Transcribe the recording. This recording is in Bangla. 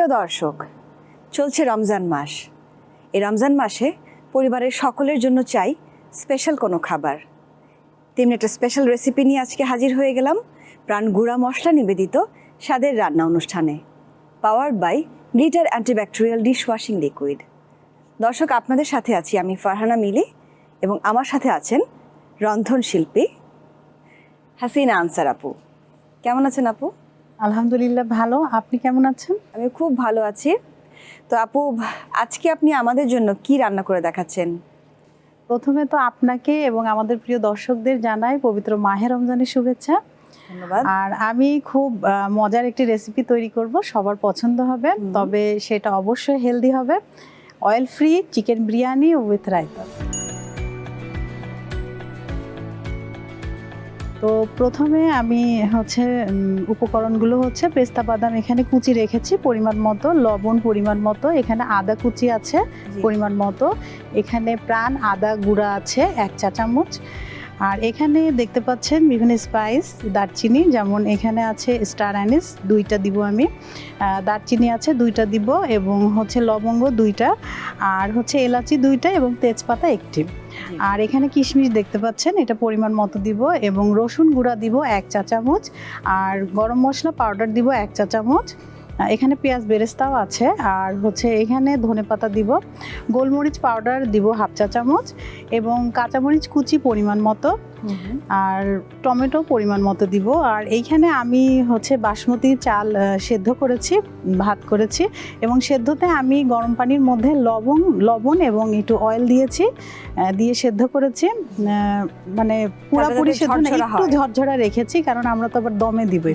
প্রিয় দর্শক, চলছে রমজান মাস। এই রমজান মাসে পরিবারের সকলের জন্য চাই স্পেশাল কোনো খাবার। তেমনি একটা স্পেশাল রেসিপি নিয়ে আজকে হাজির হয়ে গেলাম প্রাণ গুঁড়া মশলা নিবেদিত স্বাদের রান্না অনুষ্ঠানে, powered by glitter antibacterial dishwashing liquid. দর্শক, আপনাদের সাথে আছি আমি ফারহানা মিলি এবং আমার সাথে আছেন রন্ধন শিল্পী হাসিনা আনসার আপু। কেমন আছেন আপু? আলহামদুলিল্লাহ ভালো, আপনি কেমন আছেন? আমি খুব ভালো আছি। তো আপু, আজকে আপনি আমাদের জন্য কি রান্না করে দেখাচ্ছেন? প্রথমে তো আপনাকে এবং আমাদের প্রিয় দর্শকদের জানাই পবিত্র মাহে রমজানের শুভেচ্ছা। ধন্যবাদ। আর আমি খুব মজার একটি রেসিপি তৈরি করব, সবার পছন্দ হবে, তবে সেটা অবশ্যই হেলদি হবে। Oil free chicken biryani with raita. তো প্রথমে আমি উপকরণগুলো হচ্ছে পেস্তা বাদাম এখানে কুচি রেখেছি পরিমাণ মতো, লবণ পরিমাণ মতো, এখানে আদা কুচি আছে পরিমাণ মতো, এখানে প্রাণ আদা গুঁড়া আছে 1 চা চামচ, আর এখানে দেখতে পাচ্ছেন বিভিন্ন স্পাইস, দারচিনি, যেমন এখানে আছে স্টার অ্যানিস 2টা দিব আমি, দারচিনি আছে 2টা দিব, এবং লবঙ্গ 2টা, আর এলাচি 2টা এবং তেজপাতা 1টি। আর এখানে কিশমিশ দেখতে পাচ্ছেন, এটা পরিমাণ মতো দিব, এবং রসুন গুঁড়া দিব 1 চা চামচ, আর গরম মশলা পাউডার দিব 1 চা চামচ, এখানে পেঁয়াজ বেরেস্তাও আছে, আর এখানে ধনেপাতা দিব, গোলমরিচ পাউডার দিব 1/2 চা চামচ, এবং কাঁচামরিচ কুচি পরিমাণ মতো, আর টমেটো পরিমাণ মতো দিব। আর এইখানে আমি বাসমতি চাল সেদ্ধ করেছি, ভাত করেছি, এবং সেদ্ধতে আমি গরম পানির মধ্যে লবণ এবং একটু অয়েল দিয়েছি, দিয়ে সেদ্ধ করেছি, মানে পুরোপুরি সেদ্ধ না, একটু ঝরঝরা রেখেছি, কারণ আমরা তো আবার দমে দিব।